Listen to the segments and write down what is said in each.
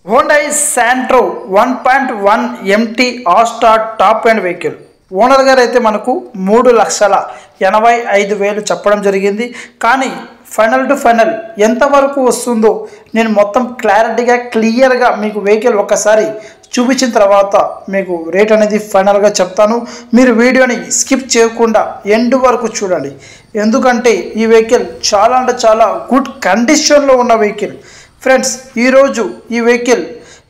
Hyundai Santro 1.1 MT All-Star top end vehicle owner గారు అయితే మనకు 3,85,000 చెప్పడం జరిగింది. కానీ ఫైనల్ టు ఫైనల్ ఎంతవరకు వస్తుందో నేను మొత్తం క్లియర్గా మీకు వెహికల్ ఒకసారి చూపించిన తర్వాత మీకు రేట్ అనేది ఫైనల్గా చెప్తాను. మీరు వీడియోని స్కిప్ చేయకుండా ఎండ్ వరకు చూడండి. ఎందుకంటే ఈ వెహికల్ చాలా అంటే చాలా గుడ్ కండిషన్లో ఉన్న వెహికల్. ఫ్రెండ్స్, ఈరోజు ఈ వెహికల్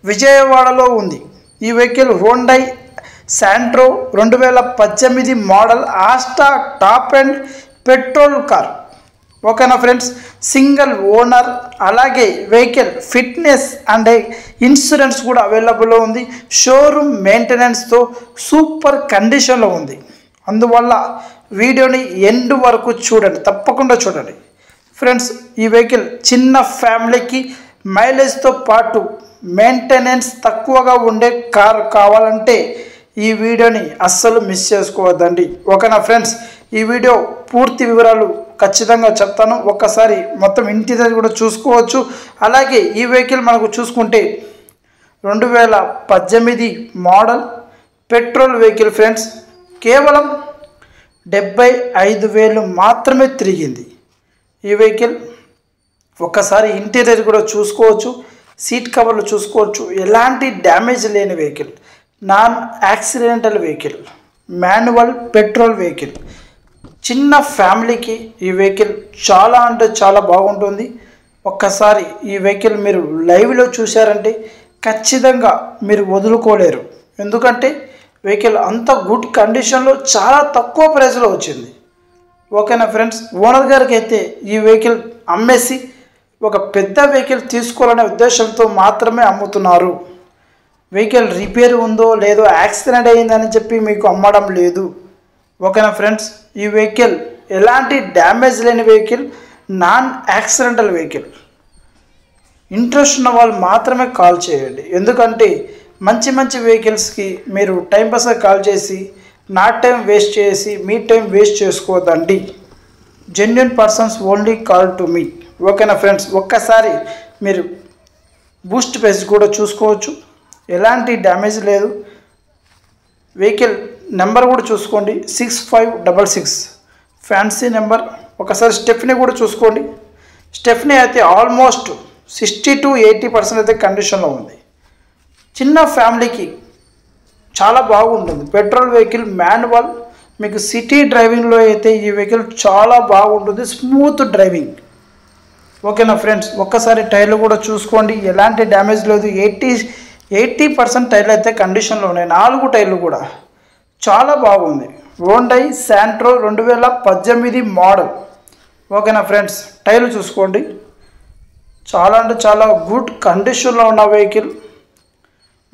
విజయవాడలో ఉంది. ఈ vehicle Hyundai Santro 2018 model Asta top and petrol car. ఓకేనా ఫ్రెండ్స్, సింగిల్ ఓనర్, అలాగే వెహికల్ ఫిట్నెస్ అండ్ ఇన్సూరెన్స్ కూడా అవైలబుల్లో ఉంది. షోరూమ్ మెయింటెనెన్స్తో సూపర్ కండిషన్లో ఉంది. అందువల్ల వీడియోని ఎండ్ వరకు చూడండి, తప్పకుండా చూడండి. ఫ్రెండ్స్, ఈ వెహికల్ చిన్న ఫ్యామిలీకి మైలేజ్తో పాటు మెయింటెనెన్స్ తక్కువగా ఉండే కార్ కావాలంటే ఈ వీడియోని అస్సలు మిస్ చేసుకోవద్దండి. ఓకేనా ఫ్రెండ్స్, ఈ వీడియో పూర్తి వివరాలు ఖచ్చితంగా చెప్తాను. ఒక్కసారి మొత్తం ఇంటీరియర్ కూడా చూసుకోవచ్చు. అలాగే ఈ వెహికల్ మనకు చూసుకుంటే 2018 మోడల్ పెట్రోల్ వెహికల్. ఫ్రెండ్స్, కేవలం 75,000 మాత్రమే తిరిగింది ఈ వెహికల్. ఒక్కసారి ఇంటీరియర్ కూడా చూసుకోవచ్చు, సీట్ కవర్లు చూసుకోవచ్చు. ఎలాంటి డ్యామేజ్ లేని vehicle, non accidental vehicle, manual petrol vehicle. చిన్న ఫ్యామిలీకి ఈ వెహికల్ చాలా అంటే చాలా బాగుంటుంది. ఒక్కసారి ఈ వెహికల్ మీరు లైవ్లో చూశారంటే ఖచ్చితంగా మీరు వదులుకోలేరు. ఎందుకంటే వెహికల్ అంత గుడ్ కండిషన్లో చాలా తక్కువ ప్రైస్లో వచ్చింది. ఓకేనా ఫ్రెండ్స్, ఓనర్ గారికి అయితే ఈ వెహికల్ అమ్మేసి ఒక పెద్ద వెహికల్ తీసుకోవాలనే ఉద్దేశంతో మాత్రమే అమ్ముతున్నారు. వెహికల్ రిపేర్ ఉందో లేదో, యాక్సిడెంట్ అయ్యిందని చెప్పి మీకు అమ్మడం లేదు. ఓకేనా ఫ్రెండ్స్, ఈ వెహికల్ ఎలాంటి డ్యామేజ్ లేని vehicle, non accidental vehicle. Interest ఉన్న వాళ్ళు మాత్రమే కాల్ చేయండి. ఎందుకంటే మంచి మంచి వెహికల్స్కి మీరు టైంపాస్గా కాల్ చేసి నా టైం వేస్ట్ చేసి మీ టైం వేస్ట్ చేసుకోవద్దండి. Genuine persons only call to me. ఓకేనా ఫ్రెండ్స్, ఒక్కసారి మీరు బూస్ట్ పేజ్ కూడా చూసుకోవచ్చు. ఎలాంటి డ్యామేజ్ లేదు. వెహికల్ నెంబర్ కూడా చూసుకోండి, 6566 ఫ్యాన్సీ నెంబర్. ఒకసారి స్టెఫ్నీ కూడా చూసుకోండి. స్టెఫ్నీ అయితే ఆల్మోస్ట్ 60 to 80% అయితే కండిషన్లో ఉంది. చిన్న ఫ్యామిలీకి చాలా బాగుంటుంది. పెట్రోల్ వెహికల్, మాన్యువల్, మీకు సిటీ డ్రైవింగ్లో అయితే ఈ వెహికల్ చాలా బాగుంటుంది, స్మూత్ డ్రైవింగ్. ఓకేనా ఫ్రెండ్స్, ఒక్కసారి టైర్లు కూడా చూసుకోండి. ఎలాంటి డ్యామేజ్ లేదు. 80% టైర్లు అయితే కండిషన్లో ఉన్నాయి. 4 టైర్లు కూడా చాలా బాగుంది. Hyundai Santro 2018 model. ఓకేనా ఫ్రెండ్స్, టైర్లు చూసుకోండి. చాలా అంటే చాలా గుడ్ కండిషన్లో ఉన్న వెహికల్.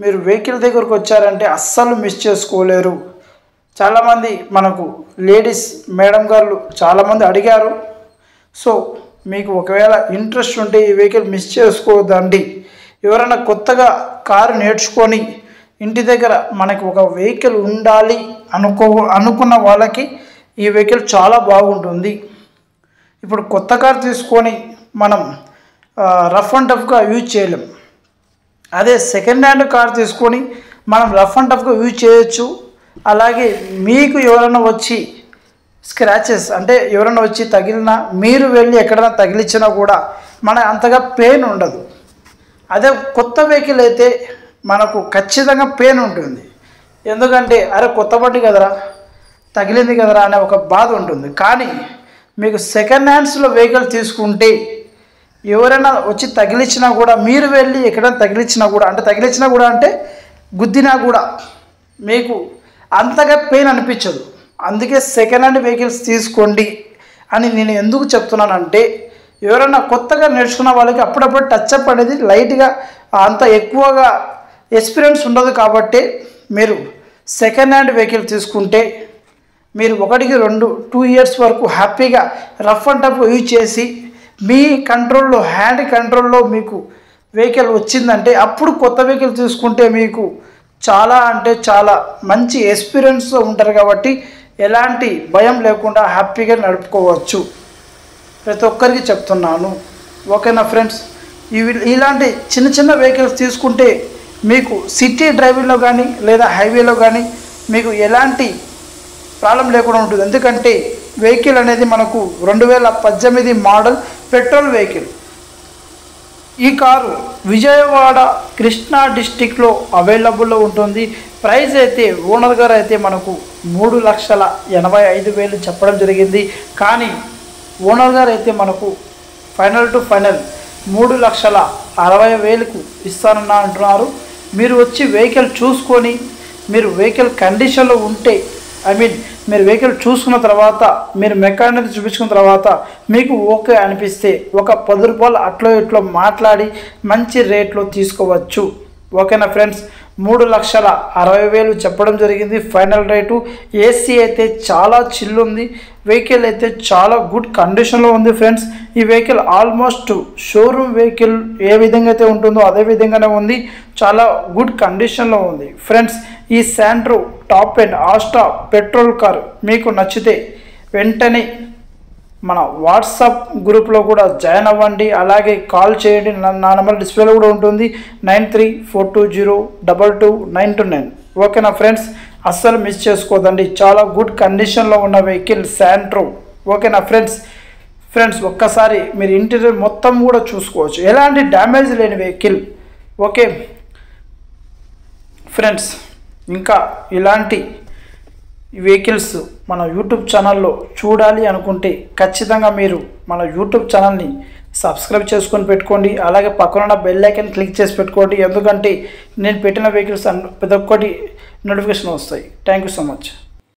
మీరు వెహికల్ దగ్గరకు వచ్చారంటే అస్సలు మిస్ చేసుకోలేరు. చాలామంది మనకు లేడీస్ మేడం గారు చాలామంది అడిగారు. సో మీకు ఒకవేళ ఇంట్రెస్ట్ ఉంటే ఈ వెహికల్ మిస్ చేసుకోవద్దండి. ఎవరైనా కొత్తగా కారు నేర్చుకొని ఇంటి దగ్గర మనకు ఒక వెహికల్ ఉండాలి అనుకున్న వాళ్ళకి ఈ వెహికల్ చాలా బాగుంటుంది. ఇప్పుడు కొత్త కారు తీసుకొని మనం రఫ్ అండ్ టఫ్గా యూజ్ చేయలేం. అదే సెకండ్ హ్యాండ్ కార్ తీసుకొని మనం రఫ్ అండ్ టఫ్గా యూజ్ చేయొచ్చు. అలాగే మీకు ఎవరైనా వచ్చి స్క్రాచెస్ అంటే ఎవరైనా వచ్చి తగిలినా, మీరు వెళ్ళి ఎక్కడైనా తగిలించినా కూడా మన అంతగా పెయిన్ ఉండదు. అదే కొత్త వెహికల్ అయితే మనకు ఖచ్చితంగా పెయిన్ ఉంటుంది. ఎందుకంటే అరే కొత్త బండి కదరా, తగిలింది కదరా అనే ఒక బాధ ఉంటుంది. కానీ మీకు సెకండ్ హ్యాండ్స్లో వెహికల్ తీసుకుంటే ఎవరైనా వచ్చి తగిలించినా కూడా, మీరు వెళ్ళి ఎక్కడైనా తగిలించినా కూడా అంటే గుద్దినా కూడా మీకు అంతగా పెయిన్ అనిపించదు. అందుకే సెకండ్ హ్యాండ్ వెహికల్స్ తీసుకోండి అని నేను ఎందుకు చెప్తున్నానంటే, ఎవరైనా కొత్తగా నేర్చుకున్న వాళ్ళకి అప్పుడప్పుడు టచ్అప్ అనేది లైట్గా అంత ఎక్కువగా ఎక్స్పీరియన్స్ ఉండదు. కాబట్టి మీరు సెకండ్ హ్యాండ్ వెహికల్ తీసుకుంటే మీరు 1-2 ఇయర్స్ వరకు హ్యాపీగా రఫ్ అండ్ టఫ్ యూజ్ చేసి మీ కంట్రోల్లో, హ్యాండ్ కంట్రోల్లో మీకు వెహికల్ వచ్చిందంటే అప్పుడు కొత్త వెహికల్ తీసుకుంటే మీకు చాలా అంటే చాలా మంచి ఎక్స్పీరియన్స్తో ఉంటారు. కాబట్టి ఎలాంటి భయం లేకుండా హ్యాపీగా నడుపుకోవచ్చు. ప్రతి ఒక్కరికి చెప్తున్నాను. ఓకేనా ఫ్రెండ్స్, ఇలాంటి చిన్న చిన్న వెహికల్స్ తీసుకుంటే మీకు సిటీ డ్రైవింగ్లో కానీ లేదా హైవేలో కానీ మీకు ఎలాంటి ప్రాబ్లం లేకుండా ఉంటుంది. ఎందుకంటే వెహికల్ అనేది మనకు 2018 మోడల్ పెట్రోల్ వెహికల్. ఈ కారు విజయవాడ కృష్ణా డిస్టిక్లో అవైలబుల్లో ఉంటుంది. ప్రైస్ అయితే ఓనర్ గారు అయితే మనకు 3,85,000 చెప్పడం జరిగింది. కానీ ఓనర్ గారు అయితే మనకు ఫైనల్ టు ఫైనల్ 3,60,000కు ఇస్తానన్న అంటున్నారు. మీరు వచ్చి వెహికల్ చూసుకొని మీరు వెహికల్ కండిషన్లో ఉంటే మీరు వెహికల్ చూసుకున్న తర్వాత మీరు మెకానిక్ చూపించుకున్న తర్వాత మీకు ఓకే అనిపిస్తే ఒక 10 రూపాయలు అట్లో ఇట్లో మాట్లాడి మంచి రేట్లో తీసుకోవచ్చు. ఓకేనా ఫ్రెండ్స్, 3,60,000 చెప్పడం జరిగింది ఫైనల్ రేటు. ఏసీ అయితే చాలా చిల్ ఉంది. వెహికల్ అయితే చాలా గుడ్ కండిషన్లో ఉంది ఫ్రెండ్స్. ఈ వెహికల్ ఆల్మోస్ట్ షోరూమ్ వెహికల్ ఏ విధంగా అయితే ఉంటుందో అదే విధంగానే ఉంది. చాలా గుడ్ కండిషన్లో ఉంది ఫ్రెండ్స్. ఈ Santro top and Asta petrol car మీకు నచ్చితే వెంటనే మన వాట్సాప్ గ్రూప్లో కూడా జాయిన్ అవ్వండి. అలాగే కాల్ చేయండి. నా నెంబర్ డిస్ప్లేలో కూడా ఉంటుంది 9342022929. ఓకేనా ఫ్రెండ్స్, అస్సలు మిస్ చేసుకోదండి. చాలా గుడ్ కండిషన్లో ఉన్న వెహికల్ శాంట్రో. ఓకేనా ఫ్రెండ్స్ ఒక్కసారి మీరు ఇంటీరియర్ మొత్తం కూడా చూసుకోవచ్చు. ఎలాంటి డ్యామేజ్ లేని వెహికల్. ఓకే ఫ్రెండ్స్, ఇంకా ఇలాంటి వెహికల్స్ మన యూట్యూబ్ ఛానల్లో చూడాలి అనుకుంటే ఖచ్చితంగా మీరు మన యూట్యూబ్ ఛానల్ని సబ్స్క్రైబ్ చేసుకొని పెట్టుకోండి. అలాగే పక్కన బెల్ ఐకాన్ క్లిక్ చేసి పెట్టుకోండి. ఎందుకంటే నేను పెట్టిన వెహికల్స్ ప్రతి ఒక్కటి నోటిఫికేషన్ వస్తాయి. Thank you so much.